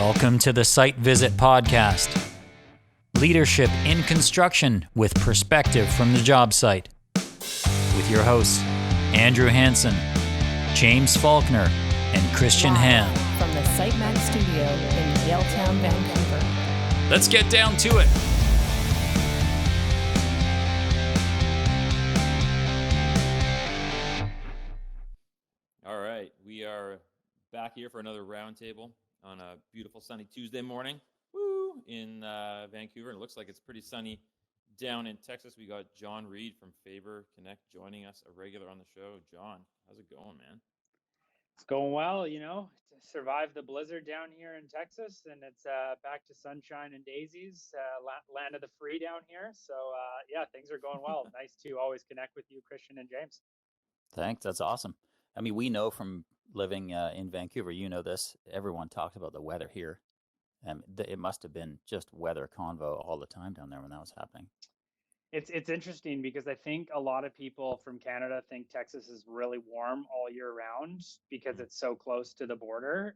Welcome to the Site Visit podcast. Leadership in construction with perspective from the job site. With your hosts, Andrew Hansen, James Faulkner, and Christian Ham. From the Site Mag studio in Yaletown, Vancouver. Let's get down to it. All right, we are back here for another roundtable on a beautiful sunny Tuesday morning, in Vancouver. It looks like it's pretty sunny down in Texas. We got John Reed from Faber Connect joining us, a regular on the show. John, how's it going, man? It's going well, survived the blizzard down here in Texas, and it's back to sunshine and daisies, land of the free down here. So, things are going well. Nice to always connect with you, Christian and James. Thanks. That's awesome. I mean, we know from living in Vancouver, you know this, everyone talks about the weather here. It must have been just weather convo all the time down there when that was happening. It's interesting because I think a lot of people from Canada think Texas is really warm all year round because it's so close to the border,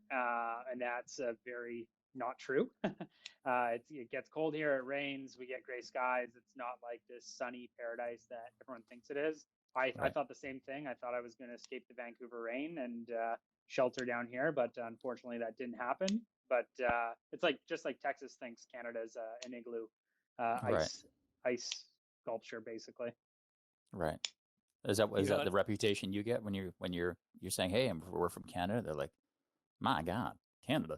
and that's very not true. It gets cold here, it rains, we get gray skies. It's not like this sunny paradise that everyone thinks it is. I thought the same thing. I thought I was going to escape the Vancouver rain and shelter down here, but unfortunately that didn't happen. But it's just like Texas thinks Canada's an igloo, ice sculpture, basically. Right. Is that the reputation you get when you're saying, "Hey, we're from Canada"? They're like, "My God, Canada."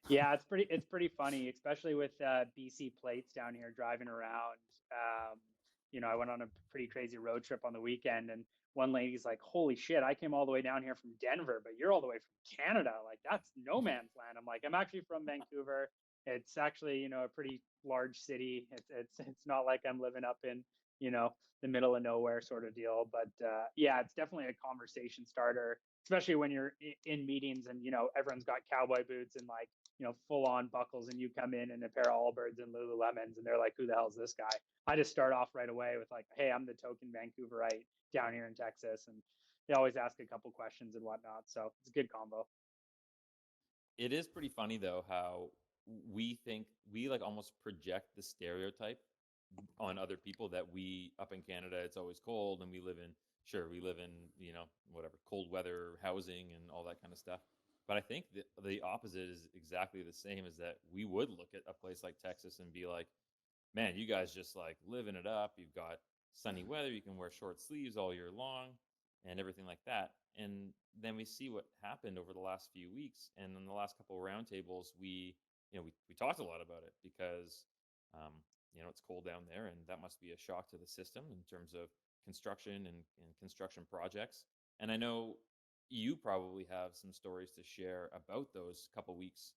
Yeah, it's pretty funny, especially with BC plates down here driving around. I went on a pretty crazy road trip on the weekend, and one lady's like, "Holy shit, I came all the way down here from Denver, but you're all the way from Canada. Like, that's no man's land." I'm like, "I'm actually from Vancouver. It's actually, a pretty large city. It's not like I'm living up in, the middle of nowhere sort of deal." But it's definitely a conversation starter, especially when you're in meetings and, everyone's got cowboy boots and full on buckles, and you come in a pair of Allbirds and Lululemons, and they're like, "Who the hell is this guy?" I just start off right away with like, "Hey, I'm the token Vancouverite down here in Texas." And they always ask a couple questions and whatnot. So it's a good combo. It is pretty funny though how we think we almost project the stereotype on other people that we up in Canada, it's always cold, and we live in whatever cold weather housing and all that kind of stuff. But I think the opposite is exactly the same, is that we would look at a place like Texas and be like, "Man, you guys just living it up. You've got sunny weather. You can wear short sleeves all year long and everything like that." And then we see what happened over the last few weeks. And in the last couple of roundtables, we talked a lot about it because, it's cold down there, and that must be a shock to the system in terms of construction and construction projects. And I know you probably have some stories to share about those couple weeks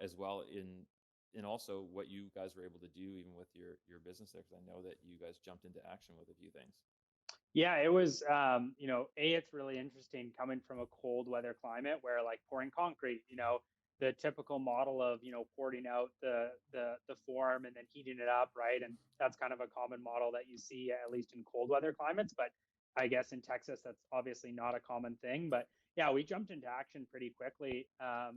as well, and also what you guys were able to do even with your business there, because I know that you guys jumped into action with a few things. Yeah, it was, it's really interesting coming from a cold weather climate where pouring concrete, the typical model of, porting out the form and then heating it up, right? And that's kind of a common model that you see at least in cold weather climates. But I guess in Texas, that's obviously not a common thing. But yeah, we jumped into action pretty quickly. A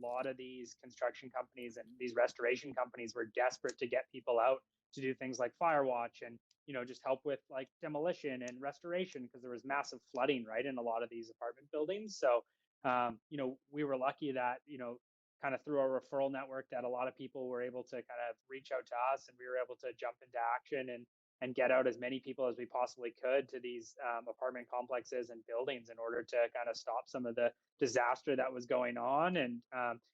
lot of these construction companies and these restoration companies were desperate to get people out to do things like fire watch and, just help with demolition and restoration, because there was massive flooding, right, in a lot of these apartment buildings. So, we were lucky that, kind of through our referral network, that a lot of people were able to kind of reach out to us, and we were able to jump into action and get out as many people as we possibly could to these apartment complexes and buildings in order to kind of stop some of the disaster that was going on. And,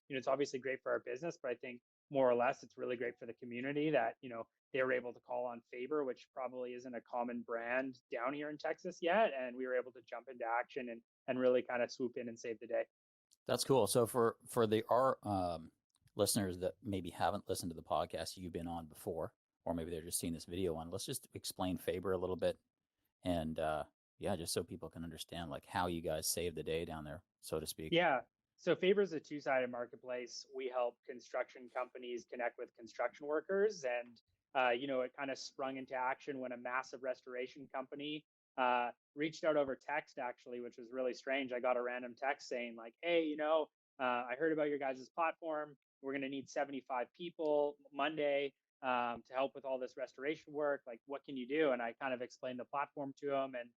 it's obviously great for our business, but I think more or less it's really great for the community that, they were able to call on Faber, which probably isn't a common brand down here in Texas yet. And we were able to jump into action and really kind of swoop in and save the day. That's cool. So for our listeners that maybe haven't listened to the podcast you've been on before, or maybe they're just seeing this video on, let's just explain Faber a little bit. And just so people can understand how you guys save the day down there, so to speak. Yeah. So Faber is a two-sided marketplace. We help construction companies connect with construction workers, and it kind of sprung into action when a massive restoration company reached out over text, actually, which was really strange. I got a random text saying "Hey, I heard about your guys' platform. We're going to need 75 people Monday to help with all this restoration work. Like, what can you do? And I kind of explained the platform to him. And,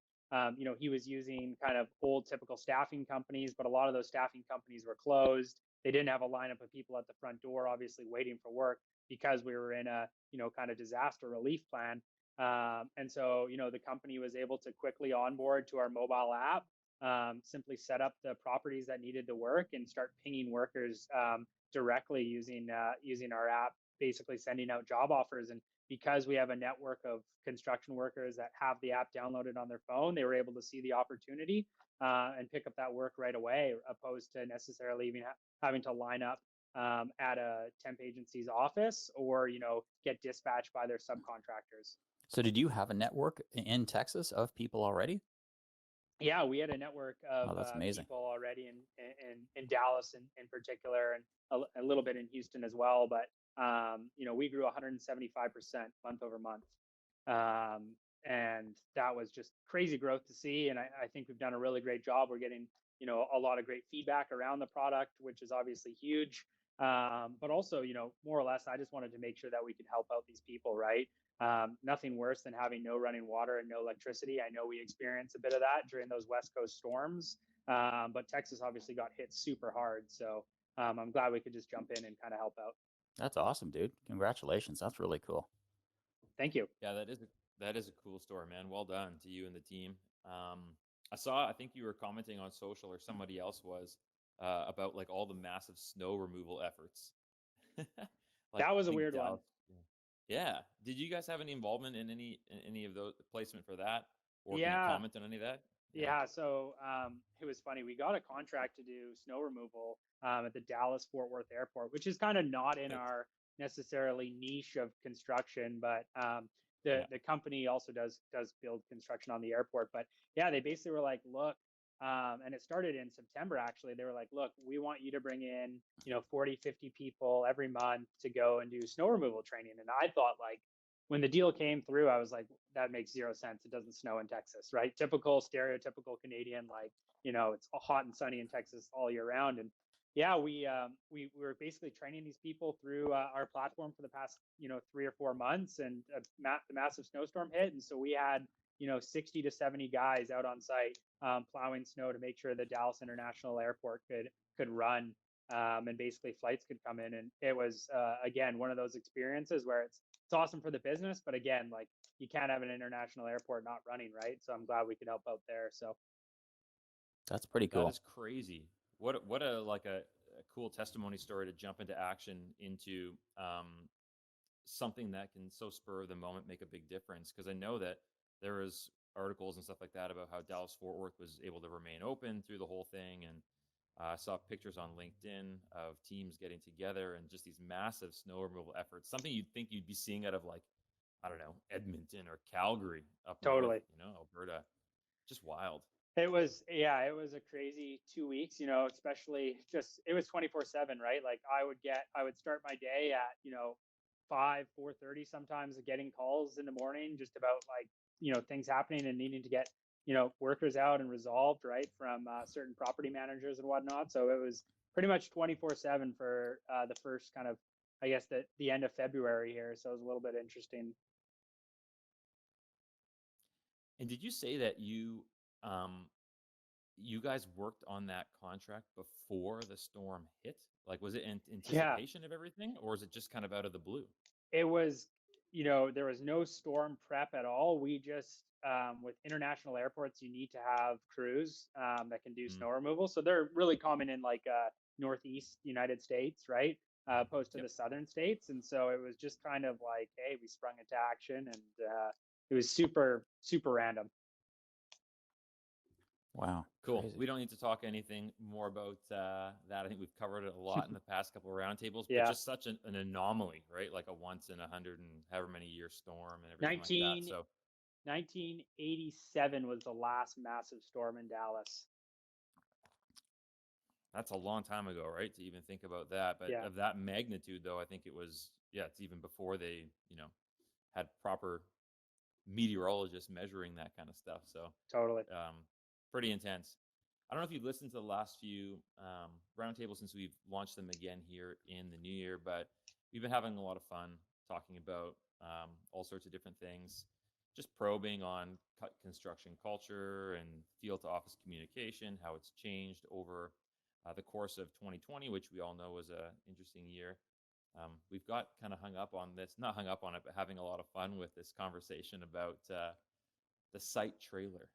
he was using kind of old typical staffing companies, but a lot of those staffing companies were closed. They didn't have a lineup of people at the front door, obviously waiting for work because we were in a, kind of disaster relief plan. And so, the company was able to quickly onboard to our mobile app, simply set up the properties that needed to work and start pinging workers directly using our app, basically sending out job offers. And because we have a network of construction workers that have the app downloaded on their phone, they were able to see the opportunity and pick up that work right away, opposed to necessarily even having to line up at a temp agency's office or get dispatched by their subcontractors. So did you have a network in Texas of people already? Yeah, we had a network of that's amazing. people already in Dallas in particular, and a little bit in Houston as well. But we grew 175% month over month, and that was just crazy growth to see. And I think we've done a really great job. We're getting a lot of great feedback around the product, which is obviously huge. But also, more or less, I just wanted to make sure that we could help out these people, right? Nothing worse than having no running water and no electricity. I know we experienced a bit of that during those West Coast storms, but Texas obviously got hit super hard. So I'm glad we could just jump in and kind of help out. That's awesome, dude. Congratulations. That's really cool. Thank you. Yeah, that is a cool story, man. Well done to you and the team. I think you were commenting on social, or somebody else was, about like all the massive snow removal efforts. That was a weird one. Yeah. Did you guys have any involvement in any of those placement for that, or Yeah. can you comment on any of that? Yeah. So it was funny. We got a contract to do snow removal at the Dallas Fort Worth Airport, which is kind of not in our necessarily niche of construction, but the company also does build construction on the airport. But yeah, they basically were like, look, and it started in September, actually. They were like, look, we want you to bring in 40, 50 people every month to go and do snow removal training. And I thought, like, when the deal came through, I was like, that makes zero sense. It doesn't snow in Texas, right? Typical stereotypical Canadian, like, it's hot and sunny in Texas all year round. And yeah, we were basically training these people through our platform for the past 3 or 4 months, and the massive snowstorm hit, and so we had 60 to 70 guys out on site plowing snow to make sure the Dallas International Airport could run, and basically flights could come in. And it was again one of those experiences where it's awesome for the business, but again, like, you can't have an international airport not running, right? So I'm glad we could help out there. So that's pretty cool. That is crazy. What a cool testimony story to jump into action into something that can so spur of the moment make a big difference. Because I know that there was articles and stuff like that about how Dallas Fort Worth was able to remain open through the whole thing, and I saw pictures on LinkedIn of teams getting together and just these massive snow removal efforts. Something you'd think you'd be seeing out of, like, I don't know, Edmonton or Calgary up totally north, Alberta. Just wild. It was a crazy 2 weeks, especially it was 24/7, right? Like, I would start my day at 4:30 sometimes, getting calls in the morning just about, like, things happening and needing to get workers out and resolved, right, from certain property managers and whatnot. So it was pretty much 24/7 for the first kind of, I guess, the end of February here. So it was a little bit interesting. And did you say that you guys worked on that contract before the storm hit? Like, was it in anticipation of everything, or is it just kind of out of the blue? It was, there was no storm prep at all. We just, with international airports, you need to have crews that can do snow removal. So they're really common in, like, Northeast United States, right? Opposed to the southern states. And so it was just kind of like, hey, we sprung into action, and it was super, super random. Wow. Cool. Crazy. We don't need to talk anything more about that. I think we've covered it a lot in the past couple of roundtables, but just such an anomaly, right? Like a once in 100 and however many year storm and everything like that. So 1987 was the last massive storm in Dallas. That's a long time ago, right? To even think about that. But of that magnitude, though, I think it was, it's even before they, had proper meteorologists measuring that kind of stuff. So totally. Pretty intense. I don't know if you've listened to the last few roundtables since we've launched them again here in the new year, but we've been having a lot of fun talking about all sorts of different things, just probing on construction culture and field to office communication, how it's changed over the course of 2020, which we all know was an interesting year. We've got kind of hung up on this, not hung up on it, but having a lot of fun with this conversation about the site trailer.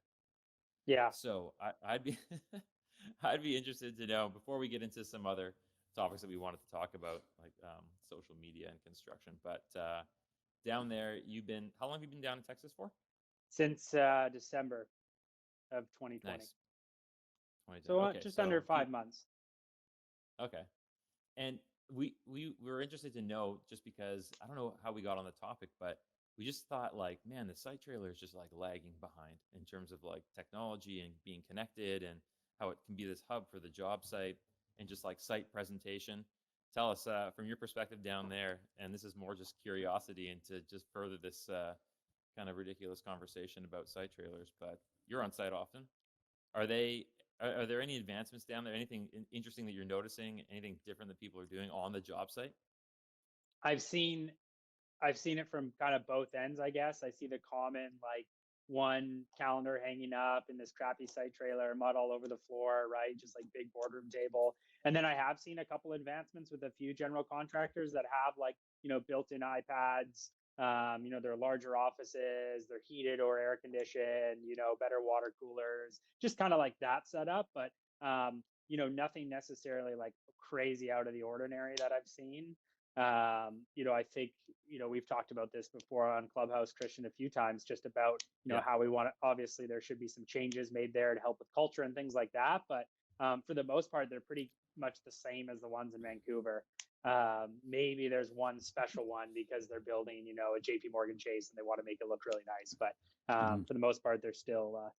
Yeah. So I'd be I'd be interested to know, before we get into some other topics that we wanted to talk about, like social media and construction. But down there, how long have you been down in Texas for? Since December of 2020. Nice. 2020. So Okay, just so under 5 months. Okay. And we were interested to know, just because I don't know how we got on the topic, but we just thought, like, man, the site trailer is just like lagging behind in terms of like technology and being connected, and how it can be this hub for the job site and just like site presentation. Tell us from your perspective down there, and this is more just curiosity and to just further this kind of ridiculous conversation about site trailers, but you're on site often. Are there any advancements down there? Anything interesting that you're noticing? Anything different that people are doing on the job site? I've seen it from kind of both ends, I guess. I see the common, like, one calendar hanging up in this crappy site trailer, mud all over the floor, right? Just like big boardroom table. And then I have seen a couple advancements with a few general contractors that have, like, built-in iPads. They're larger offices, they're heated or air conditioned, better water coolers, just kind of like that setup. But nothing necessarily like crazy out of the ordinary that I've seen. I think, we've talked about this before on Clubhouse, Christian, a few times, just about, how we want to, obviously there should be some changes made there to help with culture and things like that. But for the most part, they're pretty much the same as the ones in Vancouver. Maybe there's one special one because they're building, a JP Morgan Chase and they want to make it look really nice. But for the most part, they're still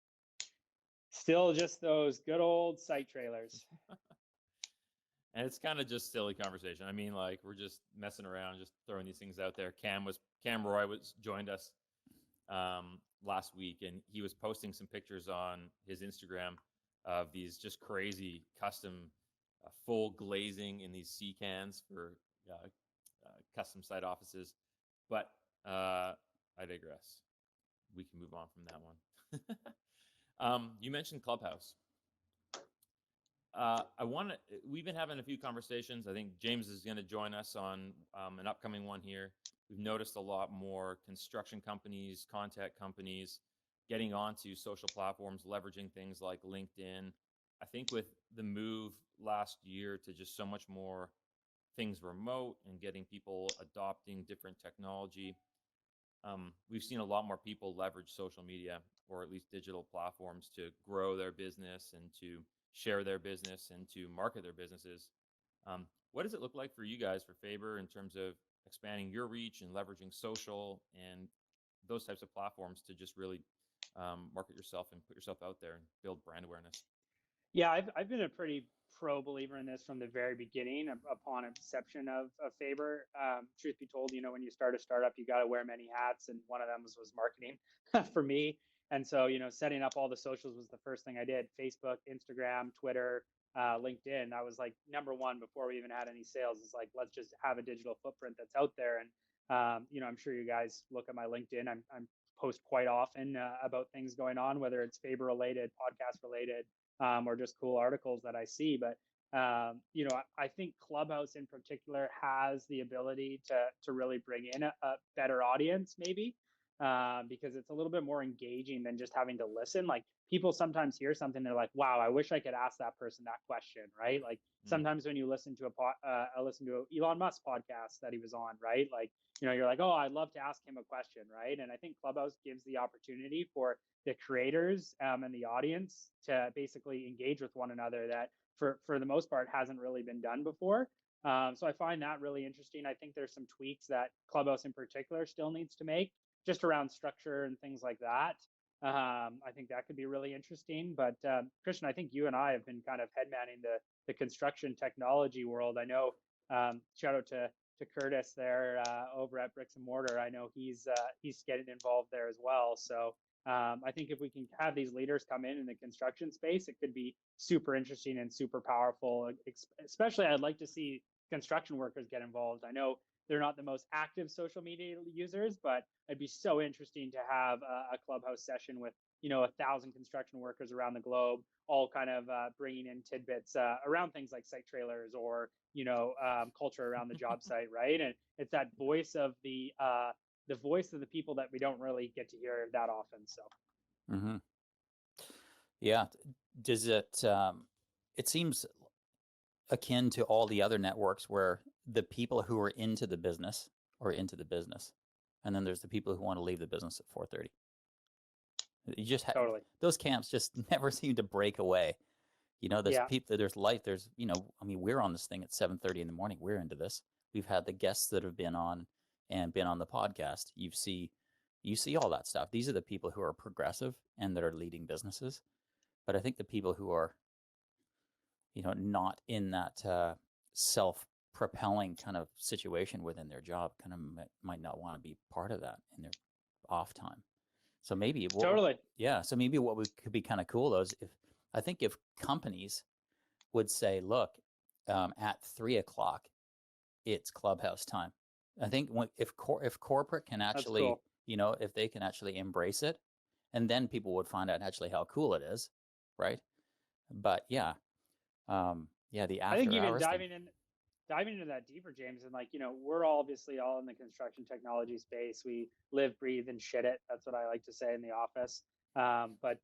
just those good old site trailers. And it's kind of just silly conversation. I mean, like, we're just messing around, just throwing these things out there. Cam Roy joined us last week, and he was posting some pictures on his Instagram of these just crazy custom full glazing in these sea cans for custom site offices. But I digress. We can move on from that one. You mentioned Clubhouse. We've been having a few conversations. I think James is going to join us on an upcoming one here. We've noticed a lot more construction companies, content companies getting onto social platforms, leveraging things like LinkedIn. I think with the move last year to just so much more things remote and getting people adopting different technology, we've seen a lot more people leverage social media, or at least digital platforms, to grow their business and to share their business and to market their businesses. What does it look like for you guys, for Faber, in terms of expanding your reach and leveraging social and those types of platforms to just really market yourself and put yourself out there and build brand awareness? Yeah, I've been a pretty pro believer in this from the very beginning, upon inception of Faber. Truth be told, when you start a startup, you got to wear many hats, and one of them was marketing for me. And so, setting up all the socials was the first thing I did: Facebook, Instagram, Twitter, LinkedIn. That was like number one before we even had any sales. It's like, let's just have a digital footprint that's out there. And I'm sure you guys look at my LinkedIn. I'm post quite often about things going on, whether it's Faber related, podcast related, or just cool articles that I see. But I think Clubhouse in particular has the ability to really bring in a better audience, maybe, because it's a little bit more engaging than just having to listen. Like, people sometimes hear something, they're like, "Wow, I wish I could ask that person that question," right? Like, sometimes when you listen to I listened to a Elon Musk podcast that he was on, right? Like, you're like, "Oh, I'd love to ask him a question," right? And I think Clubhouse gives the opportunity for the creators and the audience to basically engage with one another that for the most part hasn't really been done before. So I find that really interesting. I think there's some tweaks that Clubhouse in particular still needs to make, just around structure and things like that. I think that could be really interesting. But Christian, I think you and I have been kind of headmanning the construction technology world. I know, shout out to Curtis there over at Bricks and Mortar. I know he's getting involved there as well. So I think if we can have these leaders come in the construction space, it could be super interesting and super powerful. Especially, I'd like to see construction workers get involved. I know they're not the most active social media users, but it'd be so interesting to have a clubhouse session with 1,000 construction workers around the globe, all kind of bringing in tidbits around things like site trailers or culture around the job site, right? And it's that voice of the voice of the people that we don't really get to hear that often. So, Mm-hmm. Yeah. Does it? It seems akin to all the other networks where the people who are into the business are into the business, and then there's the people who want to leave the business at 4:30. You just have totally. those camps just never seem to break away. There's Yeah. people, there's life, there's, I mean, we're on this thing at 7:30 in the morning. We're into this. We've had the guests that have been on the podcast. You see all that stuff. These are the people who are progressive and that are leading businesses. But I think the people who are, not in that self-propelling kind of situation within their job kind of might not want to be part of that in their off time. So maybe Totally. Yeah. So maybe what could be kind of cool though is if companies would say, look, at 3:00 it's clubhouse time. I think if corporate can actually, That's cool. if they can actually embrace it, and then people would find out actually how cool it is, right? But yeah, the after I think even hours diving into that deeper, James, and we're obviously all in the construction technology space. We live, breathe, and shit it. That's what I like to say in the office. But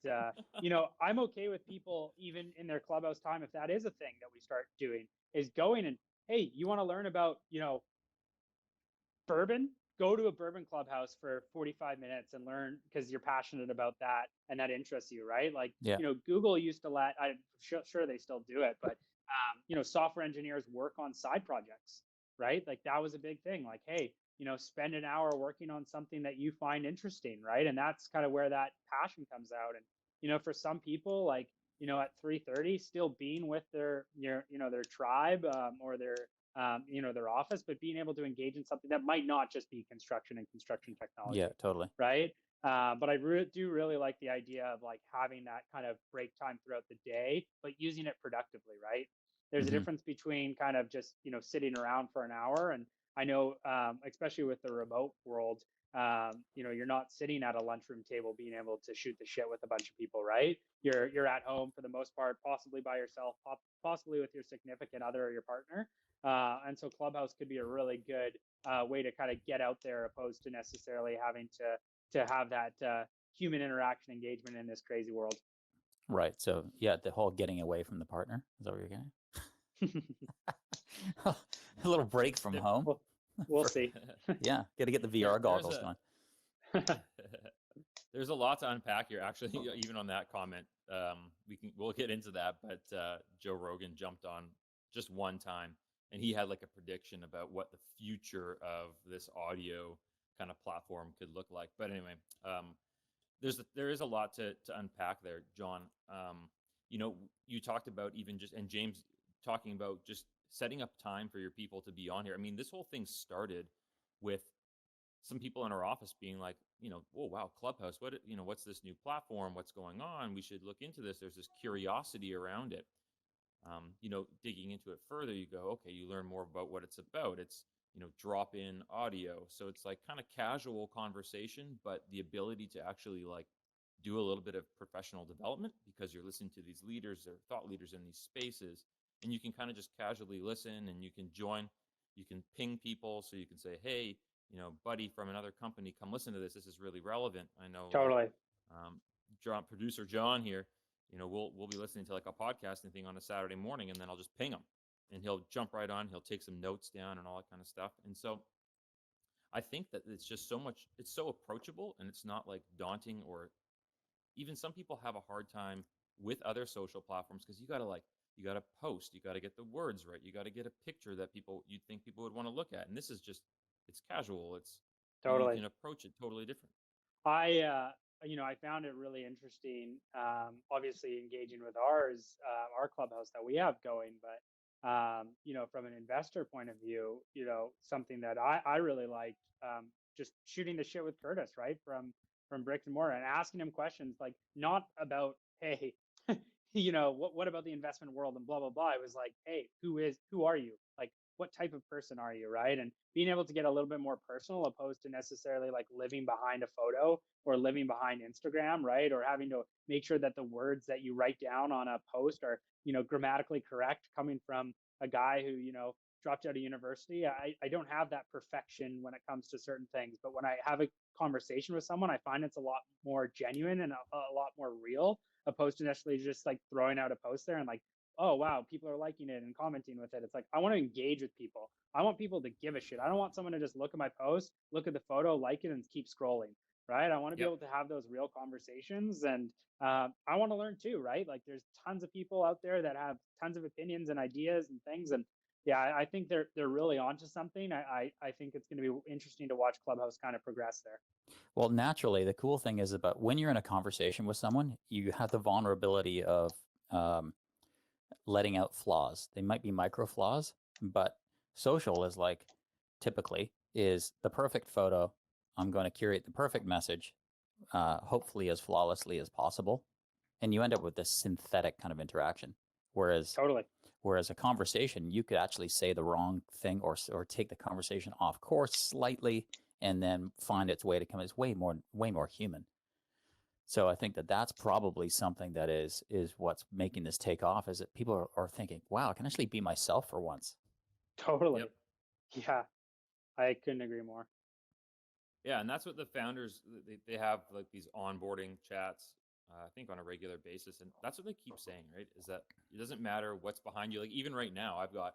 I'm okay with people even in their clubhouse time, if that is a thing that we start doing, is going and, hey, you want to learn about bourbon? Go to a bourbon clubhouse for 45 minutes and learn, because you're passionate about that and that interests you, right? Like, yeah. Google used to I'm sure they still do it, but software engineers work on side projects, right? Like that was a big thing. Like, hey, spend an hour working on something that you find interesting, right? And that's kind of where that passion comes out. And for some people, like at 3:30, still being with their tribe or their office, but being able to engage in something that might not just be construction and construction technology. Yeah, totally. Right. But I do really like the idea of like having that kind of break time throughout the day, but using it productively, right? There's a difference between kind of just, sitting around for an hour. And I know, especially with the remote world, you're not sitting at a lunchroom table being able to shoot the shit with a bunch of people, right? You're at home for the most part, possibly by yourself, possibly with your significant other or your partner. And so Clubhouse could be a really good way to kind of get out there, opposed to necessarily having to have that human interaction engagement in this crazy world. Right. So yeah, the whole getting away from the partner. Is that what you're getting? A little break from home. We'll see. Yeah, got to get the VR goggles going. There's a lot to unpack here, actually. Even on that comment, we'll get into that. But Joe Rogan jumped on just one time, and he had like a prediction about what the future of this audio kind of platform could look like. But anyway, there is a lot to unpack there, John. You talked about even just, and James talking about just setting up time for your people to be on here. I mean, this whole thing started with some people in our office being like, oh wow, Clubhouse, what's this new platform? What's going on? We should look into this. There's this curiosity around it. Digging into it further, you go, okay, you learn more about what it's about. It's, drop in audio. So it's like kind of casual conversation, but the ability to actually like do a little bit of professional development because you're listening to these leaders or thought leaders in these spaces, and you can kind of just casually listen, and you can join, you can ping people. So you can say, hey, buddy from another company, come listen to this. This is really relevant. I know. Totally. Producer John here, we'll be listening to like a podcasting thing on a Saturday morning, and then I'll just ping him, and he'll jump right on. He'll take some notes down and all that kind of stuff. And so I think that it's just it's so approachable, and it's not like daunting, or even some people have a hard time with other social platforms because you got to post, you got to get the words right, you got to get a picture that you'd think people would want to look at. And this is just, it's casual. It's totally, you can approach it totally different. I found it really interesting, obviously engaging with our Clubhouse that we have going, but from an investor point of view, something that I really liked, just shooting the shit with Curtis, right? From from bricks and mortar and asking them questions, like not about, hey, what about the investment world and blah, blah, blah. It was like, hey, who are you? Like, what type of person are you? Right. And being able to get a little bit more personal opposed to necessarily like living behind a photo or living behind Instagram, right? Or having to make sure that the words that you write down on a post are, grammatically correct coming from a guy who, dropped out of university. I don't have that perfection when it comes to certain things, but when I have a conversation with someone, I find it's a lot more genuine and a lot more real opposed to necessarily just like throwing out a post there and like, oh wow, people are liking it and commenting with it. It's like I want to engage with people. I want people to give a shit. I don't want someone to just look at my post, look at the photo, like it, and keep scrolling. Right? I want to be able to have those real conversations, and I want to learn too. Right? Like there's tons of people out there that have tons of opinions and ideas and things, and yeah, I think they're really onto something. I think it's going to be interesting to watch Clubhouse kind of progress there. Well, naturally, the cool thing is about when you're in a conversation with someone, you have the vulnerability of letting out flaws. They might be micro flaws, but social is like typically is the perfect photo. I'm going to curate the perfect message, hopefully as flawlessly as possible. And you end up with this synthetic kind of interaction. Whereas a conversation, you could actually say the wrong thing or take the conversation off course slightly and then find its way to come. It's way more human. So I think that that's probably something that is what's making this take off, is that people are thinking, wow, I can actually be myself for once. Totally. Yep. Yeah, I couldn't agree more. Yeah, and that's what the founders, they have like these onboarding chats, I think on a regular basis. And that's what they keep saying, right? Is that it doesn't matter what's behind you. Like even right now, I've got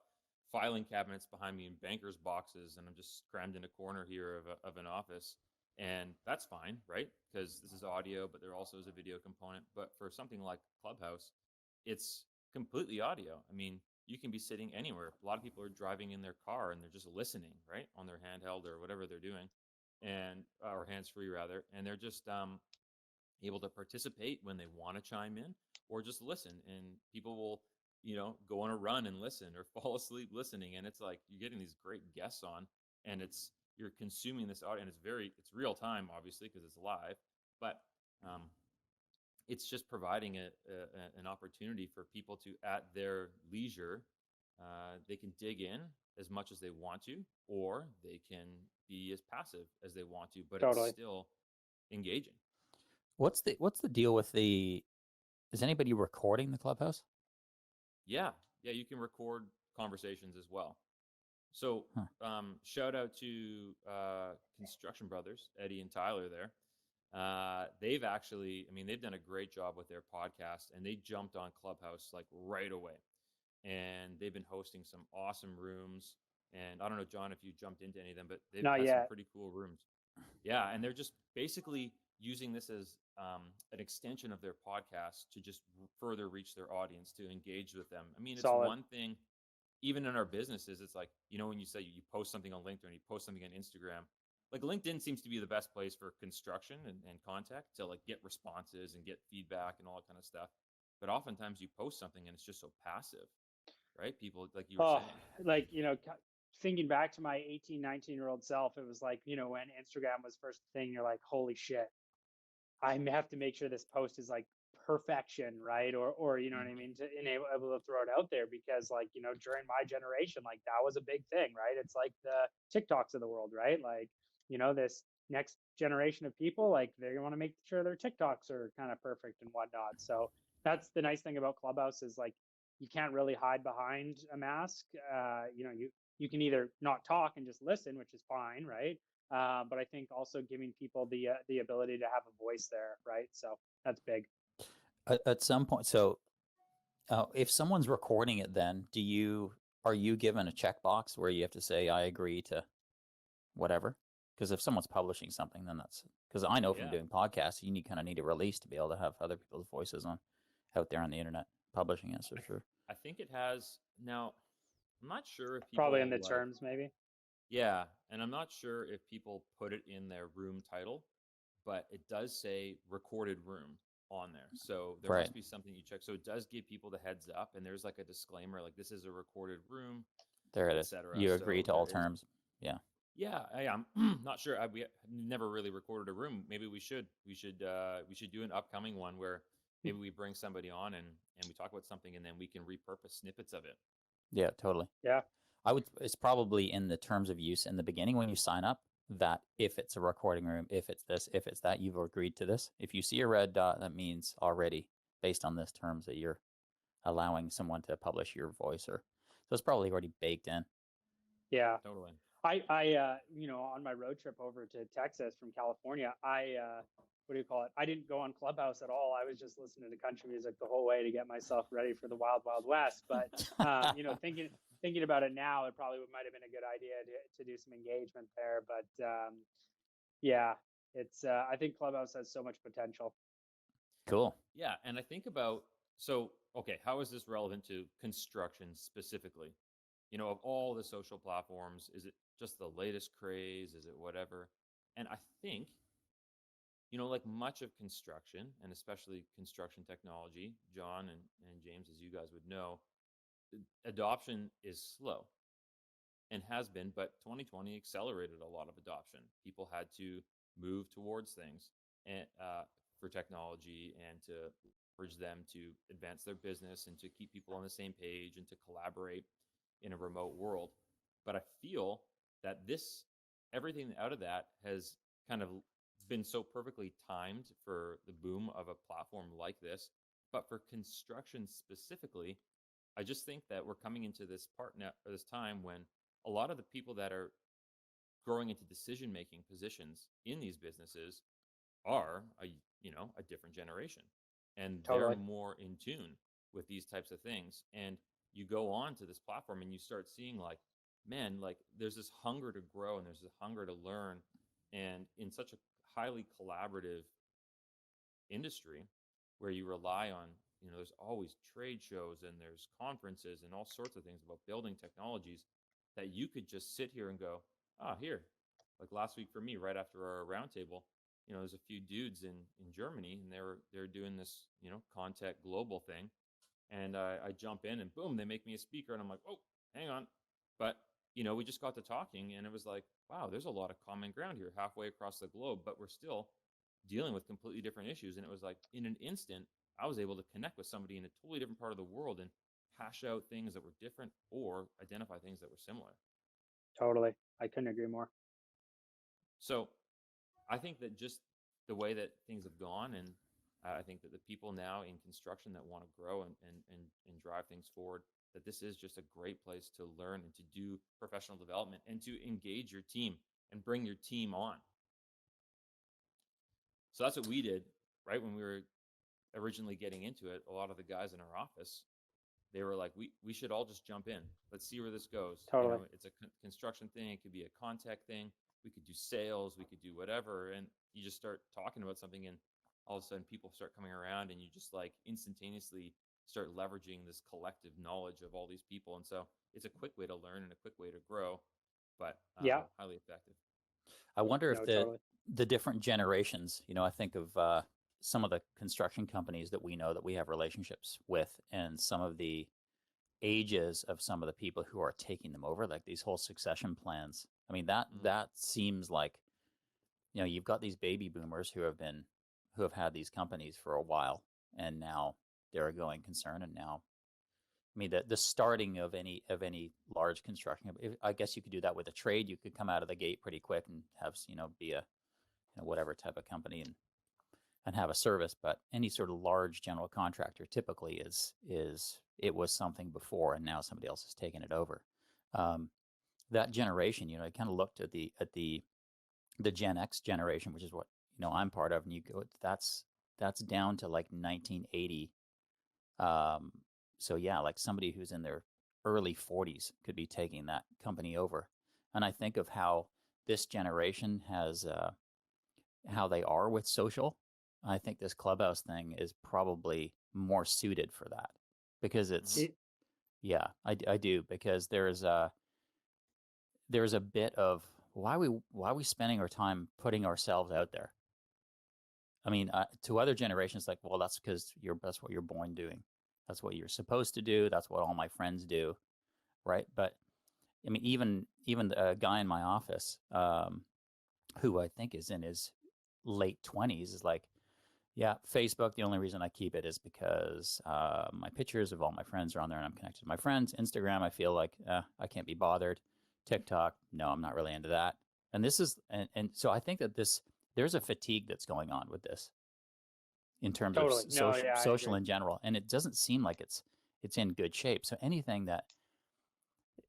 filing cabinets behind me and banker's boxes, and I'm just crammed in a corner here of an office. And that's fine, right? Because this is audio, but there also is a video component. But for something like Clubhouse, it's completely audio. I mean, you can be sitting anywhere. A lot of people are driving in their car and they're just listening, right? On their handheld or whatever they're doing, or hands-free rather. And they're just able to participate when they want to chime in or just listen. And people will, go on a run and listen or fall asleep listening. And it's like you're getting these great guests on, and you're consuming this audio, and it's real time, obviously, because it's live, but it's just providing an opportunity for people to, at their leisure, they can dig in as much as they want to, or they can be as passive as they want to, but It's still engaging. What's the deal with is anybody recording the Clubhouse? Yeah, you can record conversations as well. So shout out to Construction Brothers, Eddie and Tyler there. They've done a great job with their podcast, and they jumped on Clubhouse like right away. And they've been hosting some awesome rooms. And I don't know, John, if you jumped into any of them, but they've had some pretty cool rooms. Yeah, and they're just basically using this as an extension of their podcast to just further reach their audience, to engage with them. I mean, it's one thing. Even in our businesses, it's like, when you say you post something on LinkedIn, you post something on Instagram, like LinkedIn seems to be the best place for construction and contact to like get responses and get feedback and all that kind of stuff. But oftentimes you post something and it's just so passive, right? People, like you were saying. Like, thinking back to my 18, 19-year-old self, it was like, when Instagram was first thing, you're like, holy shit, I have to make sure this post is like perfection, right? Or you know what I mean, to enable able to throw it out there, because like, during my generation, like that was a big thing, right? It's like the TikToks of the world, right? Like, this next generation of people, like they want to make sure their TikToks are kind of perfect and whatnot. So that's the nice thing about Clubhouse, is like you can't really hide behind a mask. You can either not talk and just listen, which is fine, right? But I think also giving people the ability to have a voice there, right? So that's big. At some point, so if someone's recording it, then are you given a checkbox where you have to say, I agree to whatever? Because if someone's publishing something, then because I know from doing podcasts, you need a release to be able to have other people's voices out there on the internet publishing it. So sure. I think it has now. I'm not sure if people probably in the terms, maybe. Yeah, and I'm not sure if people put it in their room title, but it does say recorded room on there. So there must be something you check. So it does give people the heads up, and there's like a disclaimer, like this is a recorded room, there it is. You agree to all terms. Yeah. Yeah, I'm not sure. We never really recorded a room. Maybe we should. We should do an upcoming one where maybe we bring somebody on and we talk about something, and then we can repurpose snippets of it. Yeah, totally. Yeah. It's probably in the terms of use in the beginning when you sign up that if it's a recording room, if it's this, if it's that, you've agreed to this. If you see a red dot, that means already based on this terms that you're allowing someone to publish your voice, or so it's probably already baked in. Yeah. Totally. I on my road trip over to Texas from California, what do you call it? I didn't go on Clubhouse at all. I was just listening to country music the whole way to get myself ready for the wild, wild west. But, thinking about it now, it probably might have been a good idea to do some engagement there. But, yeah, it's, I think Clubhouse has so much potential. Cool. Yeah, and I think about, okay, how is this relevant to construction specifically? Of all the social platforms, is it just the latest craze? Is it whatever? And I think, like much of construction, and especially construction technology, John and James, as you guys would know, adoption is slow and has been, but 2020 accelerated a lot of adoption. People had to move towards things and for technology and to urge them to advance their business and to keep people on the same page and to collaborate in a remote world. But I feel that everything out of that has kind of been so perfectly timed for the boom of a platform like this. But for construction specifically, I just think that we're coming into this part now, or this time when a lot of the people that are growing into decision-making positions in these businesses are a different generation, and Totally. they're more in tune with these types of things. And you go on to this platform and you start seeing like, man, like there's this hunger to grow and there's this hunger to learn, and in such a highly collaborative industry where you rely on, there's always trade shows and there's conferences and all sorts of things about building technologies that you could just sit here and go, here, like last week for me, right after our roundtable, there's a few dudes in Germany, and they're doing this, Contact Global thing. And I jump in and boom, they make me a speaker, and I'm like, oh, hang on. But, we just got to talking, and it was like, wow, there's a lot of common ground here halfway across the globe, but we're still dealing with completely different issues. And it was like, in an instant, I was able to connect with somebody in a totally different part of the world and hash out things that were different or identify things that were similar. Totally. I couldn't agree more. So I think that just the way that things have gone, and I think that the people now in construction that want to grow and drive things forward, that this is just a great place to learn and to do professional development and to engage your team and bring your team on. So that's what we did, right? When we were originally getting into it, a lot of the guys in our office, they were like, we should all just jump in. Let's see where this goes. Totally. It's a construction thing. It could be a contact thing. We could do sales. We could do whatever. And you just start talking about something, and all of a sudden people start coming around, and you just like instantaneously start leveraging this collective knowledge of all these people. And so it's a quick way to learn and a quick way to grow, but highly effective. I wonder if totally. the different generations, I think of some of the construction companies that we know that we have relationships with, and some of the ages of some of the people who are taking them over, like these whole succession plans. I mean, that seems like, you've got these baby boomers who have had these companies for a while, and now they're a going concern. And now, I mean, the starting of any large construction, I guess you could do that with a trade. You could come out of the gate pretty quick and have, be a whatever type of company and have a service. But any sort of large general contractor typically is it was something before, and now somebody else has taken it over. That generation, I kind of looked at the Gen X generation, which is what I'm part of, and you go, that's down to like 1980. So yeah, like somebody who's in their early 40s could be taking that company over. And I think of how this generation has how they are with social. I think this Clubhouse thing is probably more suited for that, because it's I do, because there's a bit of why are we spending our time putting ourselves out there? I mean, to other generations, like, well, that's because that's what you're born doing. That's what you're supposed to do. That's what all my friends do, right? But I mean, even a guy in my office, who I think is in his late 20s, is like, yeah, Facebook, the only reason I keep it is because my pictures of all my friends are on there and I'm connected to my friends. Instagram, I feel like I can't be bothered. TikTok, no, I'm not really into that. And this is, and so I think that there's a fatigue that's going on with this in terms of Totally. No, yeah, I social agree. in general. And it doesn't seem like it's in good shape. So anything that,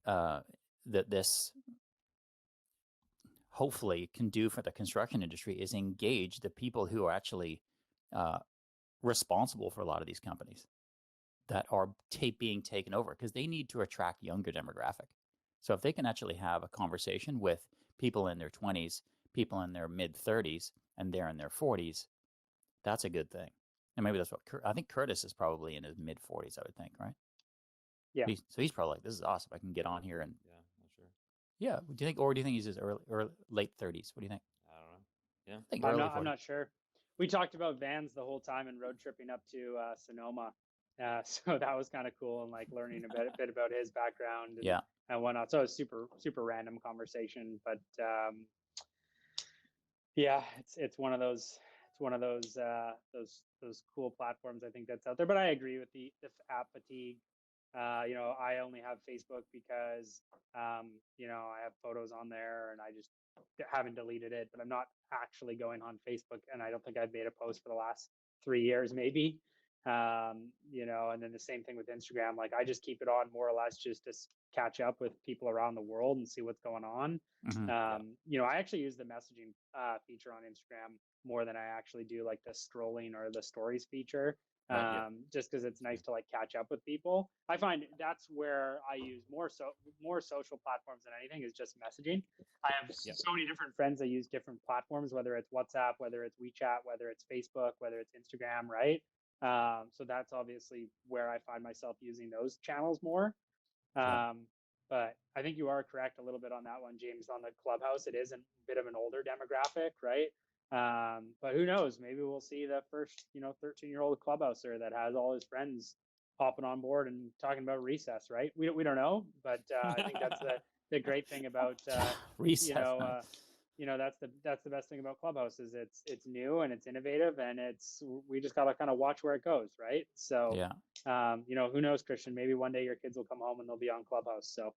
that this hopefully can do for the construction industry is engage the people who are actually responsible for a lot of these companies that are being taken over, because they need to attract younger demographic. So if they can actually have a conversation with people in their 20s, people in their mid 30s, and they're in their 40s, that's a good thing. And maybe that's what I think Curtis is probably in his mid 40s, I would think, right? Yeah. So he's probably like, this is awesome. I can get on here and Yeah, not sure. yeah. Do you think he's his early or late 30s? What do you think? I don't know. Yeah. I think I'm early not. I'm 40s. not sure. We talked about vans the whole time and road tripping up to Sonoma, so that was kind of cool, and like learning a bit about his background Yeah. and whatnot. So it was super random conversation, but yeah, it's one of those those cool platforms I think that's out there. But I agree with the app fatigue. I only have Facebook because I have photos on there and I just haven't deleted it, but I'm not actually going on Facebook, and I don't think I've made a post for the last 3 years, maybe. And then the same thing with Instagram. Like I just keep it on more or less just to catch up with people around the world and see what's going on. Mm-hmm. I actually use the messaging feature on Instagram more than I actually do like the scrolling or the stories feature. Right, Just because it's nice to like catch up with people. I find that's where I use more social platforms than anything is just messaging. I have so many different friends that use different platforms, whether it's WhatsApp, whether it's WeChat, whether it's Facebook, whether it's Instagram, right? So that's obviously where I find myself using those channels more. But I think you are correct a little bit on that one, James, on the Clubhouse. It is a bit of an older demographic, right? But who knows? Maybe we'll see the first, 13-year-old Clubhouser that has all his friends hopping on board and talking about recess, right? We don't know, but I think that's the great thing about recess. That's the best thing about Clubhouse is it's new and it's innovative, and we just gotta kind of watch where it goes, right? So yeah. who knows, Christian? Maybe one day your kids will come home and they'll be on Clubhouse. So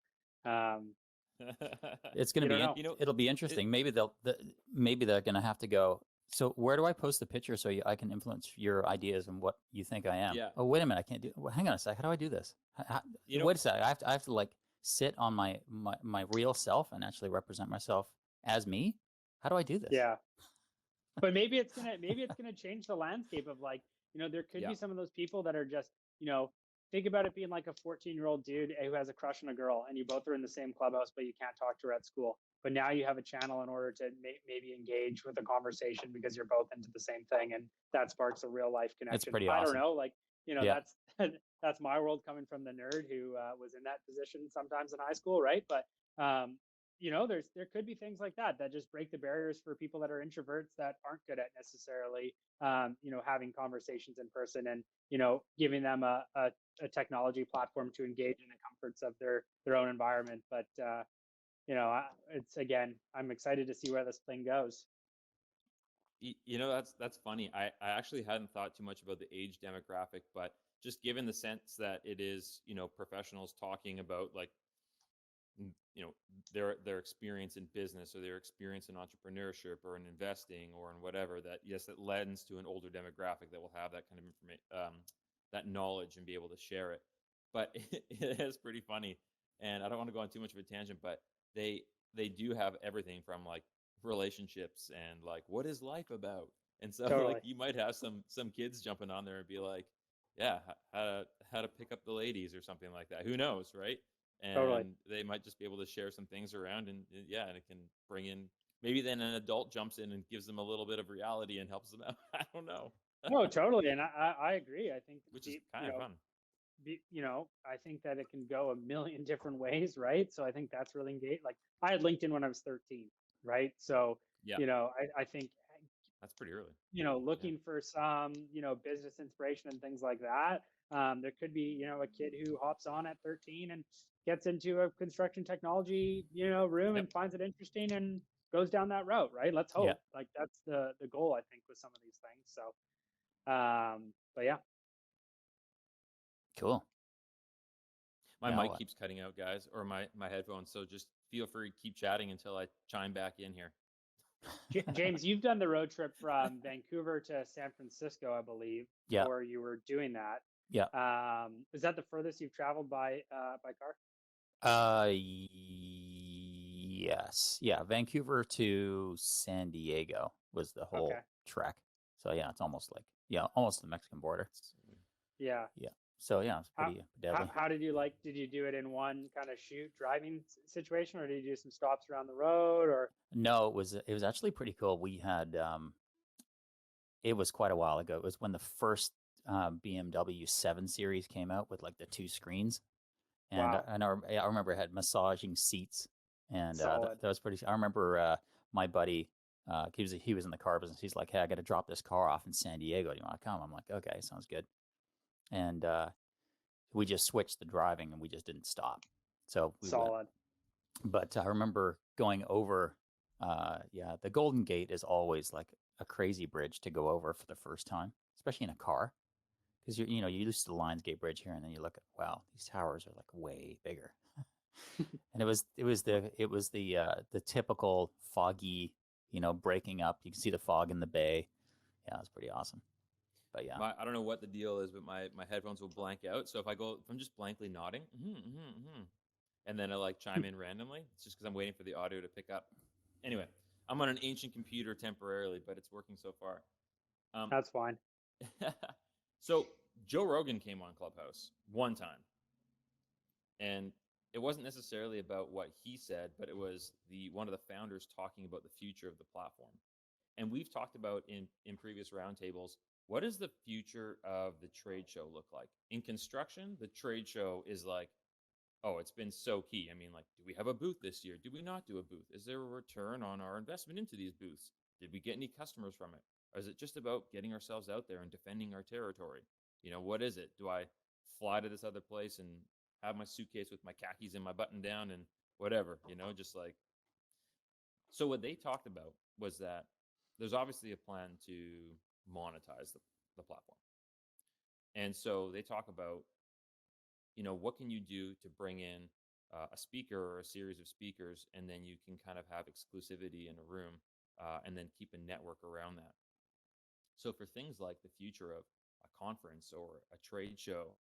it's going to be it'll be interesting. Maybe they're going to have to go. So where do I post the picture so I can influence your ideas and what you think I am? Yeah. Oh, wait a minute, I can't do. Well, hang on a sec. How do I do this? Wait a sec. I have to like sit on my real self and actually represent myself as me. How do I do this? Yeah. But maybe it's gonna change the landscape of like, there could be some of those people that are just, think about it being like a 14-year-old dude who has a crush on a girl, and you both are in the same clubhouse, but you can't talk to her at school. But now you have a channel in order to maybe engage with a conversation because you're both into the same thing, and that sparks a real life connection. It's pretty awesome. awesome. I don't know, like, that's my world coming from the nerd who was in that position sometimes in high school, right? But there could be things like that just break the barriers for people that are introverts that aren't good at necessarily, having conversations in person, and giving them a technology platform to engage in the comforts of their own environment. But it's again, I'm excited to see where this thing goes. That's funny. I actually hadn't thought too much about the age demographic, but just given the sense that it is, professionals talking about like, their experience in business or their experience in entrepreneurship or in investing or in whatever, that yes, it lends to an older demographic that will have that kind of information, that knowledge, and be able to share it. But it is pretty funny, and I don't want to go on too much of a tangent, but they do have everything from like relationships and like what is life about, and so Totally. like you might have some kids jumping on there and be like, yeah, how to pick up the ladies or something like that. Who knows, right? And Totally. they might just be able to share some things around, and and it can bring in, maybe then an adult jumps in and gives them a little bit of reality and helps them out. I don't know. No, totally, and I agree. I think Which is kind of fun. I think that it can go a million different ways, right? So I think that's really engaged. Like I had LinkedIn when I was 13, right? So I think that's pretty early. Looking for some business inspiration and things like that. There could be a kid who hops on at 13 and gets into a construction technology, room Yep. and finds it interesting and goes down that route, right? Let's hope. Yeah. Like that's the goal, I think, with some of these things. So, but yeah, Cool. My Yeah, mic well, keeps cutting out, guys, or my headphones. So just feel free to keep chatting until I chime back in here. James, you've done the road trip from Vancouver to San Francisco, I believe, yeah, or you were doing that. yeah. Is that the furthest you've traveled by car? Yes. Yeah, Vancouver to San Diego was the whole Okay. trek. So yeah, it's almost almost the Mexican border. Yeah. Yeah. So yeah, it's How, pretty deadly. how did you did you do it in one kind of driving situation, or did you do some stops around the road, or? No, it was actually pretty cool. We had it was quite a while ago. It was when the first BMW 7 Series came out with like the 2 screens. And Wow. I remember it had massaging seats, and Solid. that was pretty. I remember my buddy, he was in the car business. He's like, "Hey, I got to drop this car off in San Diego. Do you want to come?" I'm like, "Okay, sounds good." And we just switched the driving, and we just didn't stop. So we went. Solid. But I remember going over. The Golden Gate is always like a crazy bridge to go over for the first time, especially in a car. Because you're used to the Lionsgate Bridge here, and then you look at, wow, these towers are like way bigger. And it was the typical foggy, breaking up. You can see the fog in the bay. Yeah, it was pretty awesome. But yeah, I don't know what the deal is, but my headphones will blank out. So if I'm just blankly nodding, and then I like chime in randomly, it's just because I'm waiting for the audio to pick up. Anyway, I'm on an ancient computer temporarily, but it's working so far. That's fine. So Joe Rogan came on Clubhouse one time, and it wasn't necessarily about what he said, but it was one of the founders talking about the future of the platform. And we've talked about in previous roundtables, what does the future of the trade show look like? In construction, the trade show is like, oh, it's been so key. I mean, like, do we have a booth this year? Do we not do a booth? Is there a return on our investment into these booths? Did we get any customers from it? Or is it just about getting ourselves out there and defending our territory? What is it? Do I fly to this other place and have my suitcase with my khakis and my button down and whatever, just like. So what they talked about was that there's obviously a plan to monetize the platform. And so they talk about, what can you do to bring in a speaker or a series of speakers, and then you can kind of have exclusivity in a room, and then keep a network around that. So for things like the future of a conference or a trade show,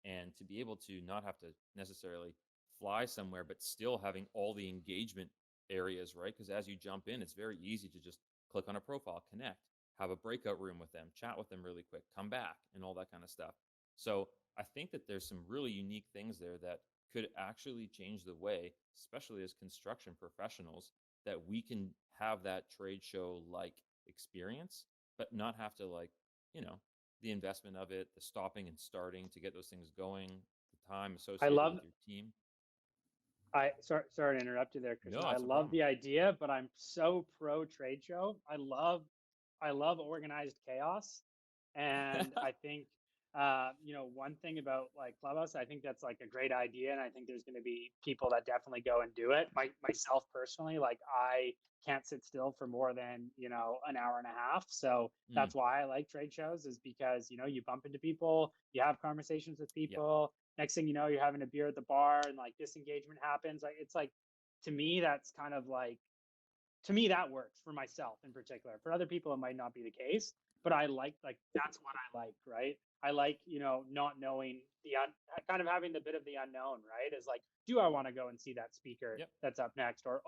and to be able to not have to necessarily fly somewhere, but still having all the engagement areas, right? Because as you jump in, it's very easy to just click on a profile, connect, have a breakout room with them, chat with them really quick, come back, and all that kind of stuff. So I think that there's some really unique things there that could actually change the way, especially as construction professionals, that we can have that trade show like experience, but not have to the investment of it, the stopping and starting to get those things going, the time associated with your team. Sorry to interrupt you there, Christian. No, I love the idea, but I'm so pro trade show. I love organized chaos, and I think one thing about like Clubhouse, I think that's like a great idea, and I think there's going to be people that definitely go and do it. Myself personally, like I can't sit still for more than an hour and a half. So that's why I like trade shows, is because you bump into people, you have conversations with people. Yeah. Next thing you know, you're having a beer at the bar, and like disengagement happens. Like it's like, to me, that's kind of like, to me that works for myself in particular. For other people, it might not be the case, but I like that's what I like, right? I like not knowing kind of having the bit of the unknown, right? Is like, do I want to go and see that speaker that's up next, or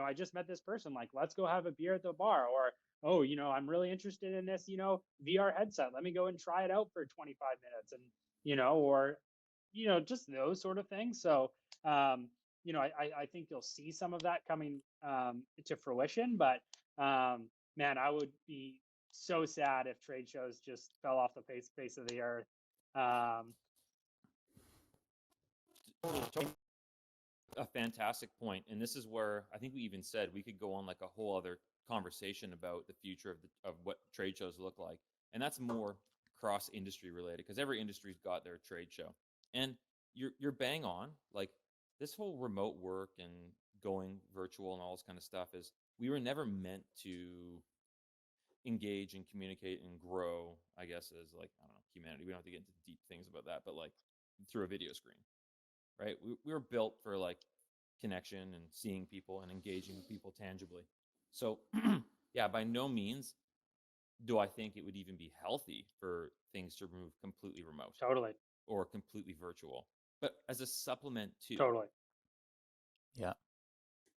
I just met this person, like let's go have a beer at the bar, or I'm really interested in this VR headset, let me go and try it out for 25 minutes, and or just those sort of things. So I think you'll see some of that coming to fruition, but man, I would be so sad if trade shows just fell off the face of the earth. A fantastic point, and this is where I think we even said we could go on like a whole other conversation about the future of what trade shows look like, and that's more cross industry related, because every industry's got their trade show. And you're bang on. Like this whole remote work and going virtual and all this kind of stuff is we were never meant to engage and communicate and grow, I guess, as like, I don't know, humanity. We don't have to get into deep things about that, but like through a video screen, right? We were built for like connection and seeing people and engaging with people tangibly. So yeah, by no means do I think it would even be healthy for things to move completely remote Totally. or completely virtual. But as a supplement to, Totally. Yeah.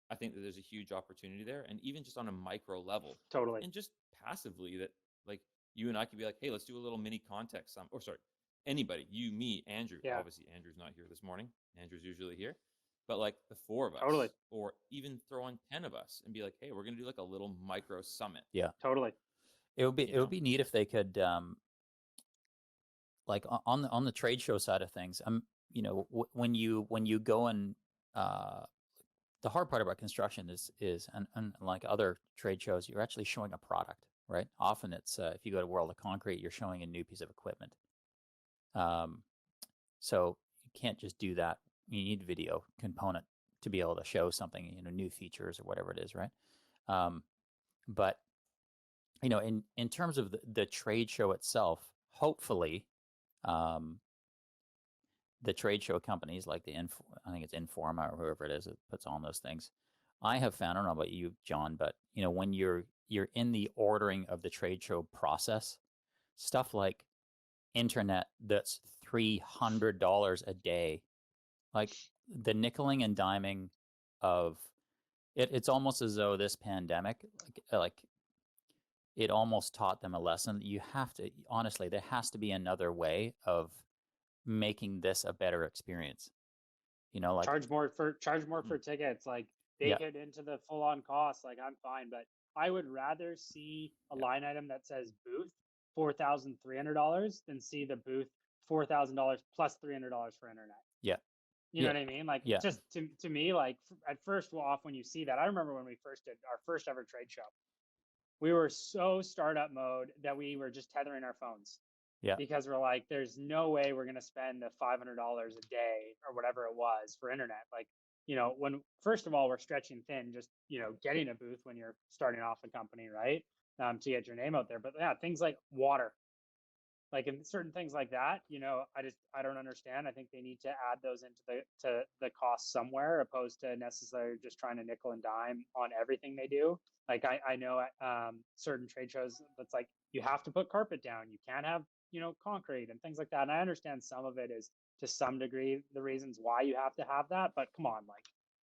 I think that there's a huge opportunity there. And even just on a micro level, Totally. and just passively, that like you and I could be like, hey, let's do a little mini context. Or sorry, anybody, you, me, Andrew. Yeah. Obviously, Andrew's not here this morning. Andrew's usually here. But like the four of us, Totally. or even throw on 10 of us and be like, hey, we're going to do like a little micro summit. Yeah. Totally. It would be neat if they could, like on the trade show side of things. You know, when you go and the hard part about construction is unlike other trade shows, you're actually showing a product, right? Often it's if you go to World of Concrete, you're showing a new piece of equipment. So you can't just do that. You need video component to be able to show something, you know, new features or whatever it is, right? But you know, in terms of the trade show itself, hopefully, the trade show companies like I think it's Informa or whoever it is that puts on those things. I have found, I don't know about you, John, but you know, when you're in the ordering of the trade show process, stuff like internet that's $300 a day, like the nickeling and diming of it, it's almost as though this pandemic, like it almost taught them a lesson. You have to, honestly, there has to be another way of making this a better experience. You know, like charge more for tickets, like bake it into the full on cost. Like I'm fine, but I would rather see a line item that says booth $4,300 than see the booth $4,000 plus $300 for internet. Yeah. You know what I mean? Like, just to me, like at first off, when you see that, I remember when we first did our first ever trade show, we were so startup mode that we were just tethering our phones. Yeah. Because we're like, there's no way we're going to spend the $500 a day or whatever it was for internet. Like, you know, when, first of all, we're stretching thin, just, you know, getting a booth when you're starting off a company, right? To get your name out there. But yeah, things like water, like in certain things like that, you know, I don't understand. I think they need to add those into the cost somewhere, opposed to necessarily just trying to nickel and dime on everything they do. Like I know certain trade shows that's like, you have to put carpet down, you can't have, you know, concrete and things like that. And I understand some of it is to some degree the reasons why you have to have that, but come on, like,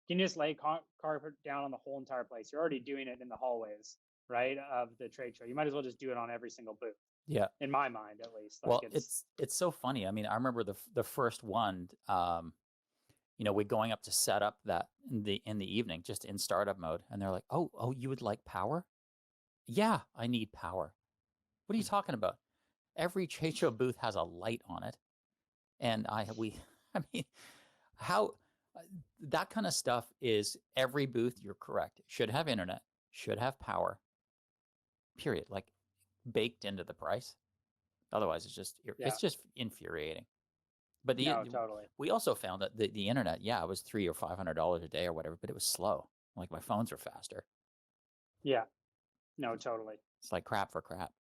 can you just lay carpet down on the whole entire place? You're already doing it in the hallways, right, of the trade show. You might as well just do it on every single booth. Yeah. In my mind, at least. Like, well, it's so funny. I mean, I remember the first one, you know, we're going up to set up that in the evening, just in startup mode. And they're like, oh, you would like power? Yeah, I need power. What are you talking about? Every trade show booth has a light on it. And I mean, how that kind of stuff is every booth, you're correct, should have internet, should have power, period. Like, baked into the price. Otherwise, it's just infuriating. But totally. We also found that the internet, it was $300 or $500 a day or whatever, but it was slow. Like, my phones are faster. Yeah. No, totally. It's like crap for crap.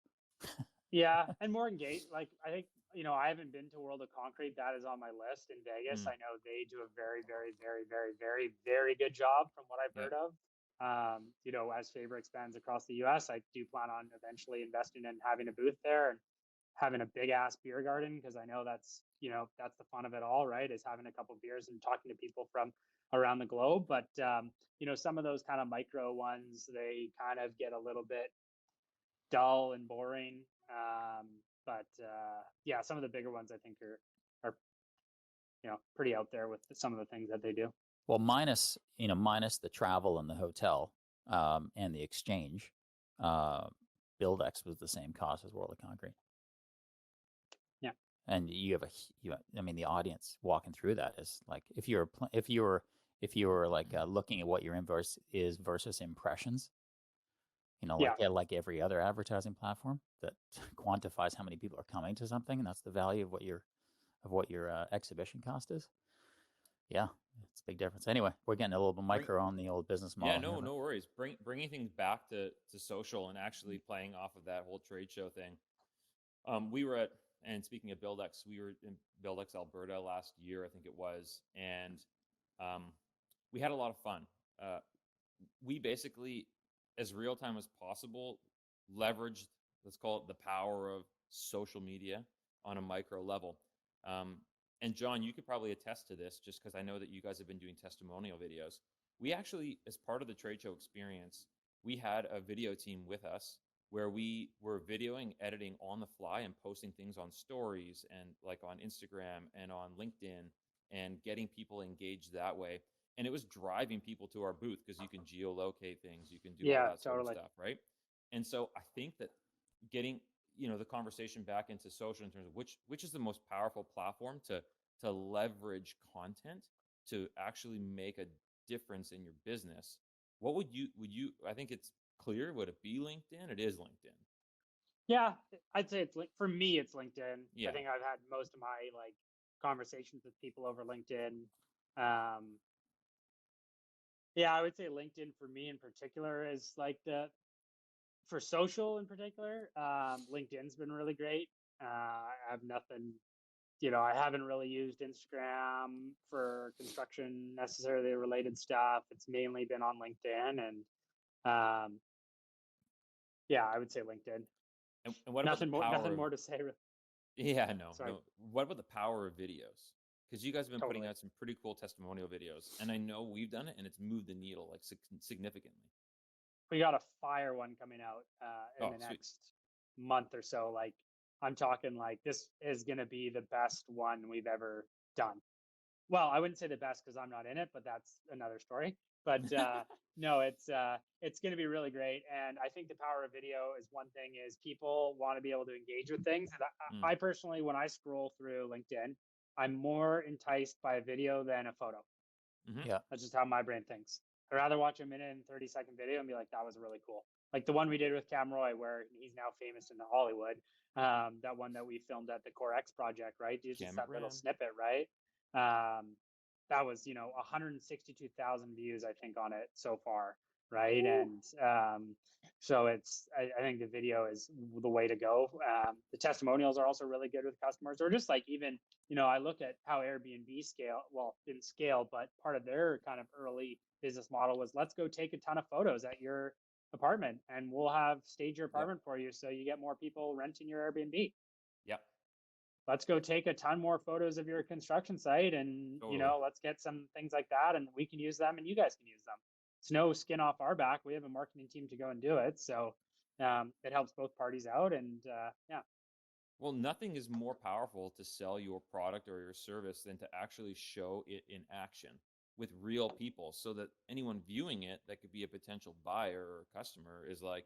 Yeah, and more engaged. Like, I think, you know, I haven't been to World of Concrete. That is on my list in Vegas. I know they do a very, very, very, very, very, very good job from what I've heard of. You know, as Faber expands across the US, I do plan on eventually investing in having a booth there and having a big ass beer garden, because I know that's, you know, that's the fun of it all, right? Is having a couple of beers and talking to people from around the globe. But, you know, some of those kind of micro ones, they kind of get a little bit dull and boring. But yeah, some of the bigger ones I think are you know, pretty out there with some of the things that they do. Well, minus the travel and the hotel and the exchange, BuildX was the same cost as World of Concrete. Yeah, and I mean, the audience walking through that is like, if you were like looking at what your invoice is versus impressions, you know, like every other advertising platform that quantifies how many people are coming to something, and that's the value of what your exhibition cost is. Yeah, it's a big difference. Anyway, we're getting a little bit micro on the old business model. Yeah, no, here, no worries. Bringing things back to social and actually playing off of that whole trade show thing. We were at, and speaking of Buildex, we were in Buildex, Alberta last year, I think it was, and we had a lot of fun. We basically, as real time as possible, leveraged, let's call it the power of social media on a micro level. And John, you could probably attest to this just because I know that you guys have been doing testimonial videos. We actually, as part of the trade show experience, we had a video team with us where we were videoing, editing on the fly and posting things on stories and like on Instagram and on LinkedIn and getting people engaged that way. And it was driving people to our booth because you can geolocate things, you can do all that sort of stuff, right? And so I think that getting the conversation back into social in terms of which is the most powerful platform to leverage content to actually make a difference in your business. What would you I think it's clear, would it be LinkedIn? It is LinkedIn. Yeah, I'd say for me it's LinkedIn. Yeah. I think I've had most of my like conversations with people over LinkedIn. Yeah, I would say LinkedIn for me in particular is like for social in particular. LinkedIn's been really great. I have nothing, I haven't really used Instagram for construction necessarily related stuff. It's mainly been on LinkedIn, and yeah, I would say LinkedIn. And what about nothing more to say. Yeah, no, Sorry. no. What about the power of videos? Because you guys have been Totally. putting out some pretty cool testimonial videos, and I know we've done it, and it's moved the needle like significantly. We got a fire one coming out in the next month or so. Like I'm talking like this is going to be the best one we've ever done. Well, I wouldn't say the best because I'm not in it, but that's another story. But no, it's going to be really great. And I think the power of video is one thing is people want to be able to engage with things. And I personally, when I scroll through LinkedIn, I'm more enticed by a video than a photo. Mm-hmm. Yeah. That's just how my brain thinks. I'd rather watch a minute and 30-second video and be like, that was really cool. Like the one we did with Cam Roy, where he's now famous in Hollywood. That one that we filmed at the Core X project, right? Just that little snippet, right? That was, 162,000 views, I think, on it so far, right? Ooh. And so I think the video is the way to go. The testimonials are also really good with customers, or just like even, I look at how Airbnb didn't scale, but part of their kind of early business model was let's go take a ton of photos at your apartment and we'll have stage your apartment for you so you get more people renting your Airbnb. Yep. Let's go take a ton more photos of your construction site and, let's get some things like that and we can use them and you guys can use them. It's no skin off our back. We have a marketing team to go and do it. So it helps both parties out and yeah. Well, nothing is more powerful to sell your product or your service than to actually show it in action with real people so that anyone viewing it that could be a potential buyer or customer is like,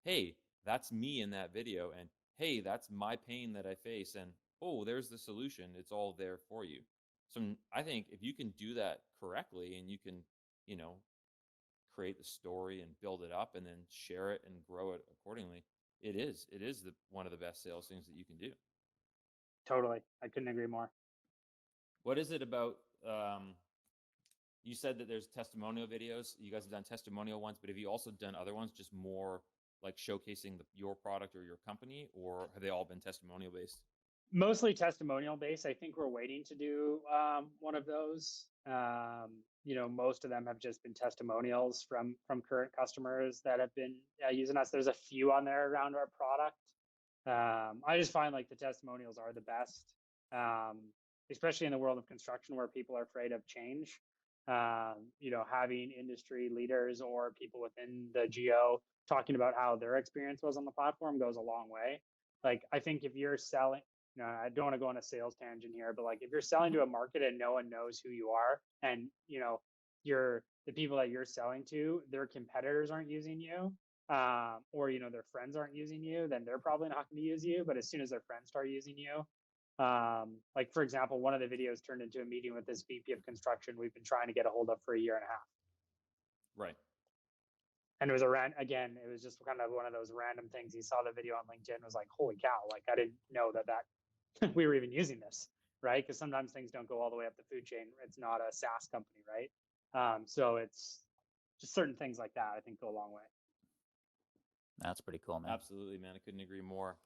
hey, that's me in that video. And hey, that's my pain that I face. And oh, there's the solution. It's all there for you. So I think if you can do that correctly and you can, create the story and build it up and then share it and grow it accordingly, it is one of the best sales things that you can do. Totally. I couldn't agree more. What is it about, you said that there's testimonial videos. You guys have done testimonial ones, but have you also done other ones just more like showcasing your product or your company, or have they all been testimonial based? Mostly testimonial based. I think we're waiting to do one of those. Most of them have just been testimonials from current customers that have been using us. There's a few on there around our product. I just find like the testimonials are the best, especially in the world of construction where people are afraid of change. Having industry leaders or people within the geo talking about how their experience was on the platform goes a long way. Like, I think if you're selling, I don't want to go on a sales tangent here, but like if you're selling to a market and no one knows who you are and, the people that you're selling to, their competitors aren't using you, or, their friends aren't using you, then they're probably not going to use you. But as soon as their friends start using you, like for example, one of the videos turned into a meeting with this VP of construction we've been trying to get a hold of for a year and a half. Right. And it was it was just kind of one of those random things. He saw the video on LinkedIn and was like, holy cow, like I didn't know that we were even using this. right? Because sometimes things don't go all the way up the food chain. It's not a SaaS company, right? So it's just certain things like that I think go a long way. That's pretty cool, man. Absolutely, man. I couldn't agree more.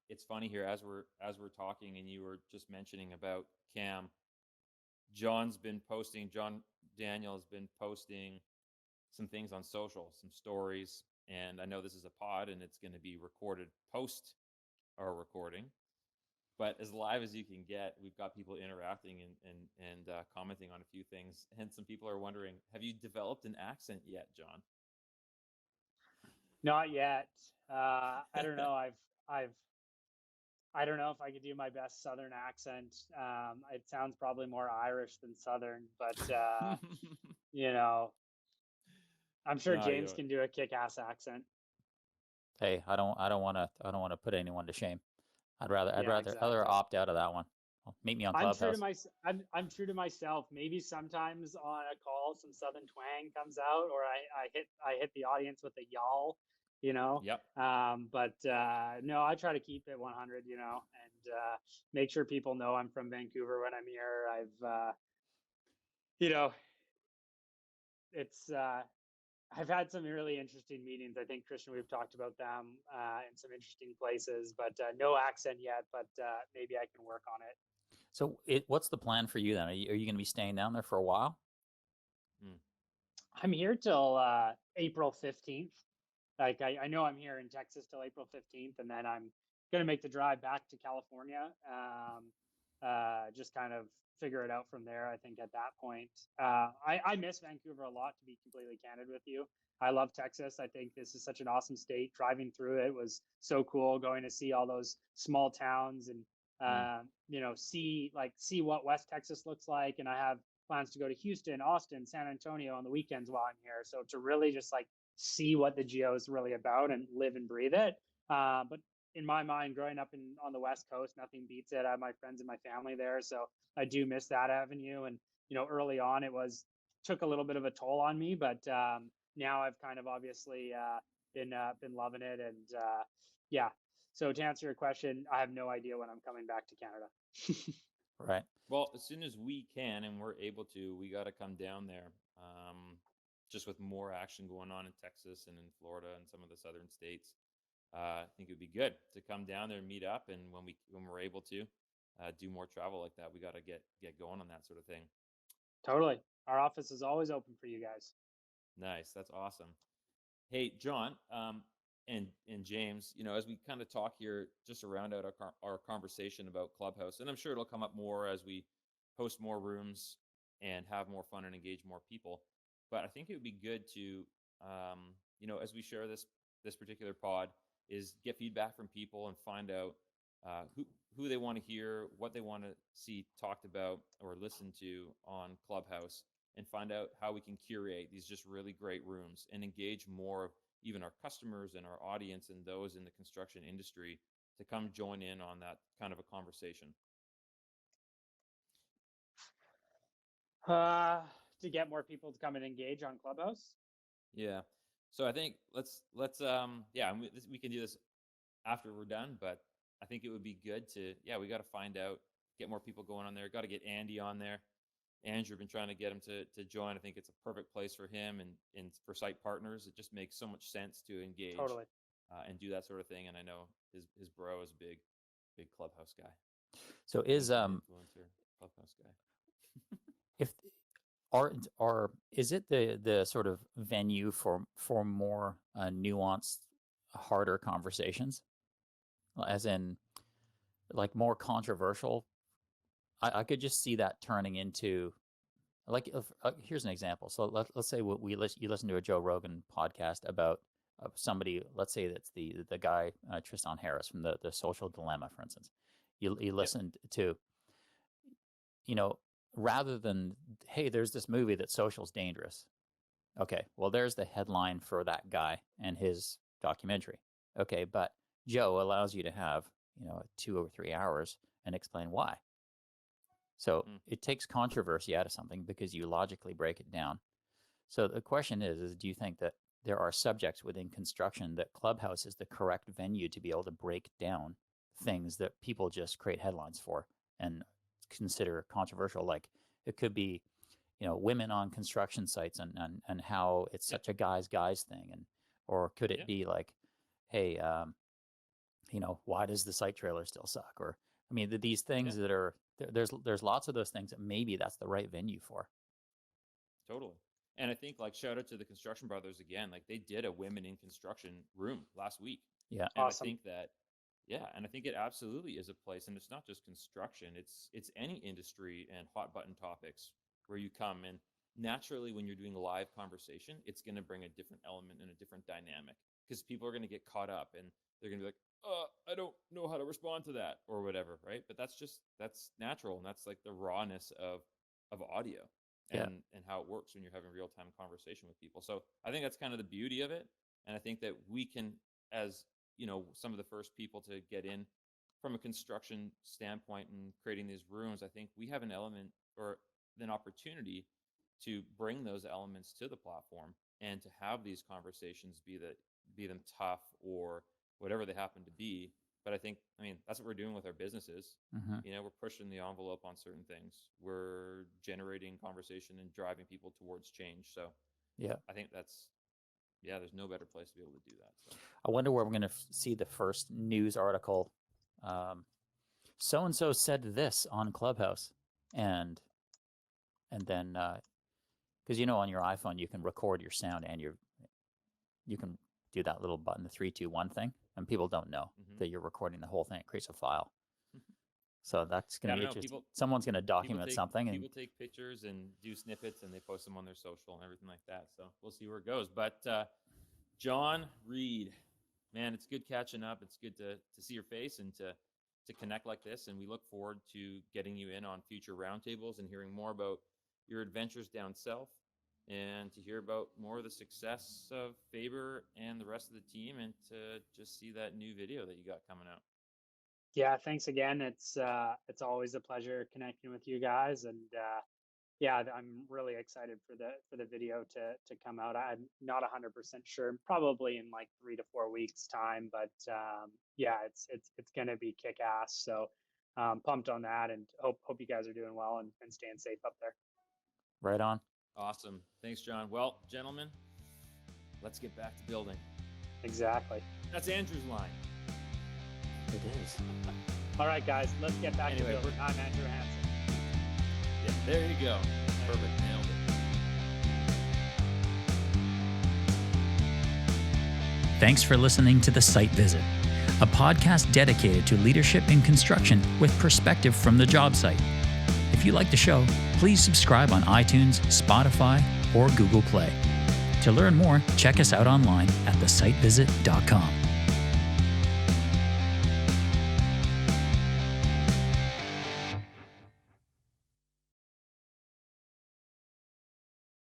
It's funny here as we're talking, and you were just mentioning about Cam. John Daniel has been posting some things on social, some stories, and I know this is a pod and it's going to be recorded post our recording. But as live as you can get, we've got people interacting and commenting on a few things. And some people are wondering, have you developed an accent yet, John? Not yet. I don't know. I don't know if I could do my best Southern accent. It sounds probably more Irish than Southern, but you know, I'm sure No, James can do a kick-ass accent. Hey, I don't want to put anyone to shame. I'd rather Exactly. opt out of that one. Meet me on Clubhouse. I'm true to myself. Maybe sometimes on a call some Southern twang comes out, or I hit the audience with a y'all, you know. Yep. But no, I try to keep it 100, you know, and make sure people know I'm from Vancouver when I'm here. You know, it's I've had some really interesting meetings. I think, Christian, we've talked about them in some interesting places, but no accent yet, but maybe I can work on it. So, what's the plan for you then? Are you going to be staying down there for a while? I'm here till April 15th. Like, I know I'm here in Texas till April 15th, and then I'm going to make the drive back to California. Just kind of figure it out from there, I think, at that point. I miss Vancouver a lot, to be completely candid with you. I love Texas. I think this is such an awesome state. Driving through it was so cool, going to see all those small towns and you know, see what West Texas looks like. And I have plans to go to Houston, Austin, San Antonio on the weekends while I'm here. So to really just like see what the geo is really about and live and breathe it. But in my mind, growing up on the West Coast, nothing beats it. I have my friends and my family there, so I do miss that avenue. And you know, early on, took a little bit of a toll on me, but now I've kind of obviously been loving it, and yeah. So to answer your question, I have no idea when I'm coming back to Canada. Right. Well, as soon as we can and we're able to, we got to come down there. Just with more action going on in Texas and in Florida and some of the southern states, I think it would be good to come down there and meet up. And when we're able to do more travel like that, we got to get going on that sort of thing. Totally. Our office is always open for you guys. Nice. That's awesome. Hey, John, and James, you know, as we kind of talk here, just to round out our conversation about Clubhouse, and I'm sure it'll come up more as we host more rooms and have more fun and engage more people. But I think it would be good to, you know, as we share this particular pod, is get feedback from people and find out who they want to hear, what they want to see talked about or listened to on Clubhouse, and find out how we can curate these just really great rooms and engage more of even our customers and our audience and those in the construction industry to come join in on that kind of a conversation. To get more people to come and engage on Clubhouse. Yeah. So I think let's yeah, we can do this after we're done, but I think it would be good to, we got to find out, get more people going on there. Got to get Andy on there. Andrew, been trying to get him to join. I think it's a perfect place for him and for site partners. It just makes so much sense to engage and do that sort of thing. And I know his bro is a big Clubhouse guy. So is influencer Clubhouse guy. if is it the sort of venue for more nuanced, harder conversations, as in like more controversial? I could just see that turning into, like, here's an example. So let's say you listen to a Joe Rogan podcast about somebody. Let's say that's the guy Tristan Harris from the Social Dilemma, for instance. You listened to, you know, rather than, hey, there's this movie that social's dangerous. Okay, well, there's the headline for that guy and his documentary. Okay, but Joe allows you to have, you know, 2 or 3 hours and explain why. So it takes controversy out of something because you logically break it down. So the question is do you think that there are subjects within construction that Clubhouse is the correct venue to be able to break down things that people just create headlines for? And consider controversial. Like it could be, women on construction sites and how it's such a guys thing, or could it be like, hey, why does the site trailer still suck? Or I mean, these things that are there's lots of those things that maybe that's the right venue for. Totally. And I think like shout out to the Construction Brothers again. Like they did a women in construction room last week. Yeah. And Awesome. I think that, and I think it absolutely is a place. And it's not just construction, it's any industry and hot button topics where you come, and naturally when you're doing a live conversation, it's going to bring a different element and a different dynamic, because people are going to get caught up and they're going to be like, I don't know how to respond to that or whatever. Right. But that's natural. And that's like the rawness of audio. And how it works when you're having real-time conversation with people. So I think that's kind of the beauty of it. And I think that we can, as some of the first people to get in from a construction standpoint and creating these rooms, I think we have an element or an opportunity to bring those elements to the platform and to have these conversations, be them tough or whatever they happen to be. But I mean, that's what we're doing with our businesses. Mm-hmm. We're pushing the envelope on certain things. We're generating conversation and driving people towards change. So I think there's no better place to be able to do that. So I wonder where we're going to see the first news article. So-and-so said this on Clubhouse. And then, because on your iPhone, you can record your sound and you can do that little button, the 3, 2, 1 thing. And people don't know that you're recording the whole thing. It creates a file. So that's going to be interesting. Someone's going to document something. People take pictures and do snippets and they post them on their social and everything like that. So we'll see where it goes. But John Reed, man, it's good catching up. It's good to see your face and to connect like this. And we look forward to getting you in on future roundtables and hearing more about your adventures down south, and to hear about more of the success of Faber and the rest of the team, and to just see that new video that you got coming out. Yeah, thanks again. It's always a pleasure connecting with you guys, and I'm really excited for the video to come out. I'm not 100% sure, probably in like 3 to 4 weeks time, but it's going to be kick ass. So pumped on that, and hope you guys are doing well and staying safe up there. Right on. Awesome. Thanks, John. Well, gentlemen, let's get back to building. Exactly. That's Andrew's line. It is. All right, guys, let's get back to building. I'm Andrew Hansen. Yeah, there you go. Perfect. Nailed it. Thanks for listening to The Site Visit, a podcast dedicated to leadership in construction with perspective from the job site. If you like the show, please subscribe on iTunes, Spotify, or Google Play. To learn more, check us out online at theSiteVisit.com.